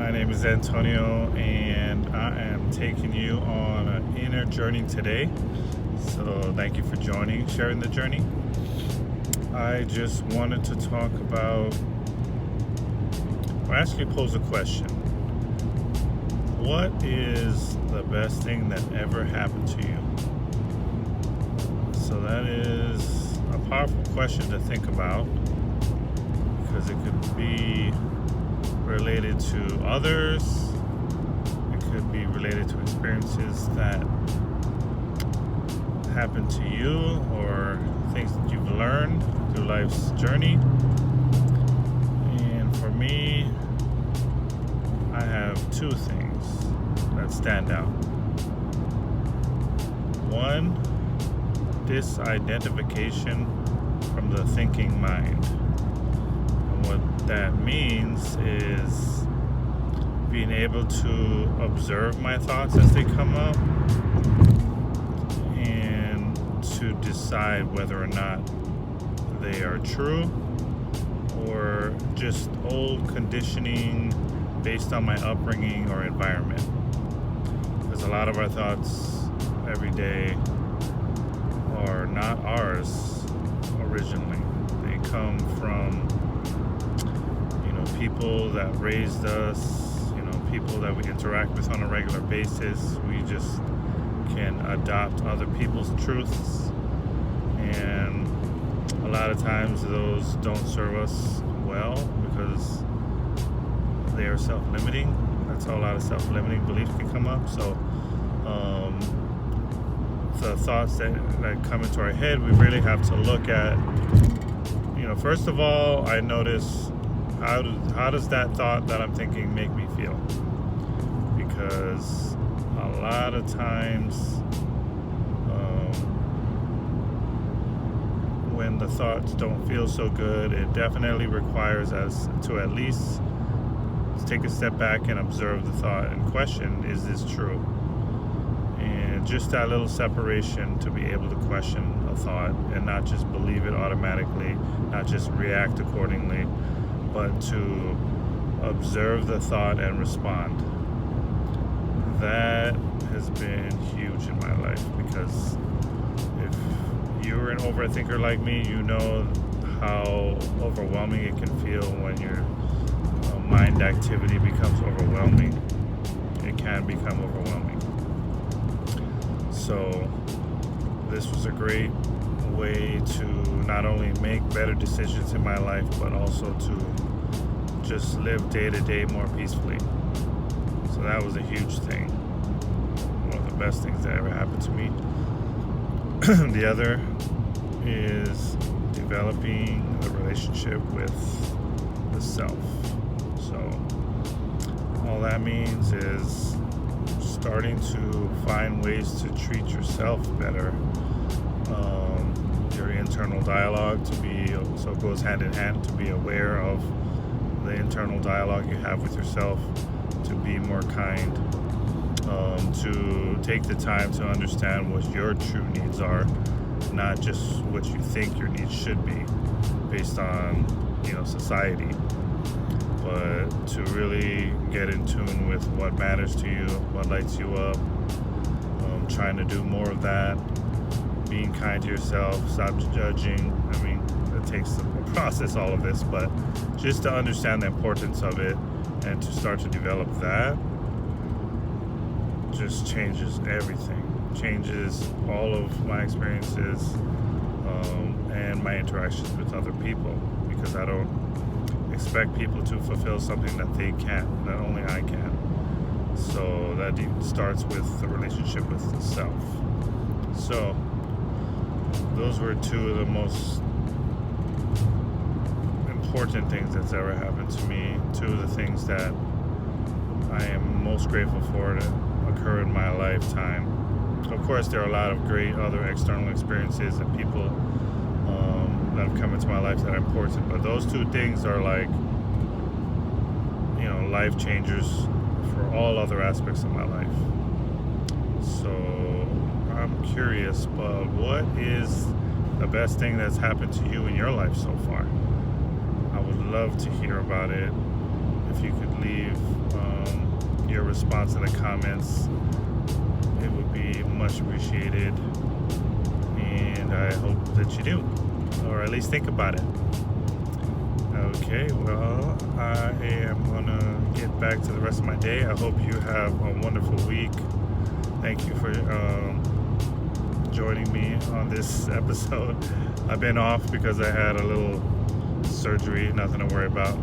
My name is Antonio, and I am taking you on an inner journey today. So, thank you for joining, sharing the journey. I just wanted to talk about, or actually pose a question. What is the best thing that ever happened to you? So, that is a powerful question to think about because it could be related to others. It could be related to experiences that happened to you or things that you've learned through life's journey. And for me, I have two things that stand out. One, disidentification from the thinking mind. What that means is being able to observe my thoughts as they come up and to decide whether or not they are true or just old conditioning based on my upbringing or environment. Because a lot of our thoughts every day are not ours originally. They come from people that raised us, people that we interact with on a regular basis. We just can adopt other people's truths, and a lot of times those don't serve us well because they are self-limiting. That's how a lot of self-limiting beliefs can come up. So the thoughts that come into our head, we really have to look at, first of all, I notice how does that thought that I'm thinking make me feel? Because a lot of times when the thoughts don't feel so good, it definitely requires us to at least take a step back and observe the thought and question, is this true? And just that little separation to be able to question a thought and not just believe it automatically, not just react accordingly, but to observe the thought and respond. That has been huge in my life, because if you're an overthinker like me, you know how overwhelming it can feel when your mind activity becomes overwhelming. It can become overwhelming. So this was a great way to not only make better decisions in my life, but also to just live day to day more peacefully. So that was a huge thing. One of the best things that ever happened to me. The other is developing a relationship with the self. So all that means is starting to find ways to treat yourself better. Your internal dialogue, so it goes hand in hand, to be aware of the internal dialogue you have with yourself, to be more kind, to take the time to understand what your true needs are, not just what you think your needs should be based on society, but to really get in tune with what matters to you, what lights you up, trying to do more of that, being kind to yourself, stop judging. I mean, it takes a process, all of this, but just to understand the importance of it and to start to develop that just changes everything. Changes all of my experiences and my interactions with other people, because I don't expect people to fulfill something that they can't, that only I can. So that starts with the relationship with the self. So those were two of the most important things that's ever happened to me. Two of the things that I am most grateful for to occur in my lifetime. Of course, there are a lot of great other external experiences and people that have come into my life that are important, but those two things are like, life changers for all other aspects of my life. So I'm curious, but what is the best thing that's happened to you in your life so far? I would love to hear about it. If you could leave response in the comments. It would be much appreciated, and I hope that you do, or at least think about it. Okay, well, I am gonna get back to the rest of my day. I hope you have a wonderful week. Thank you for joining me on this episode. I've been off because I had a little surgery, nothing to worry about,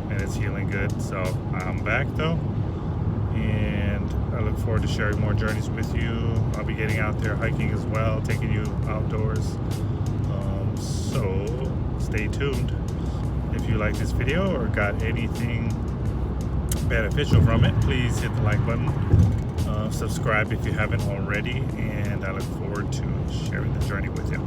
and it's healing good. So I'm back though, and I look forward to sharing more journeys with you. I'll be getting out there hiking as well, taking you outdoors. So stay tuned. If you like this video or got anything beneficial from it, please hit the like button. Subscribe if you haven't already, and I look forward to sharing the journey with you.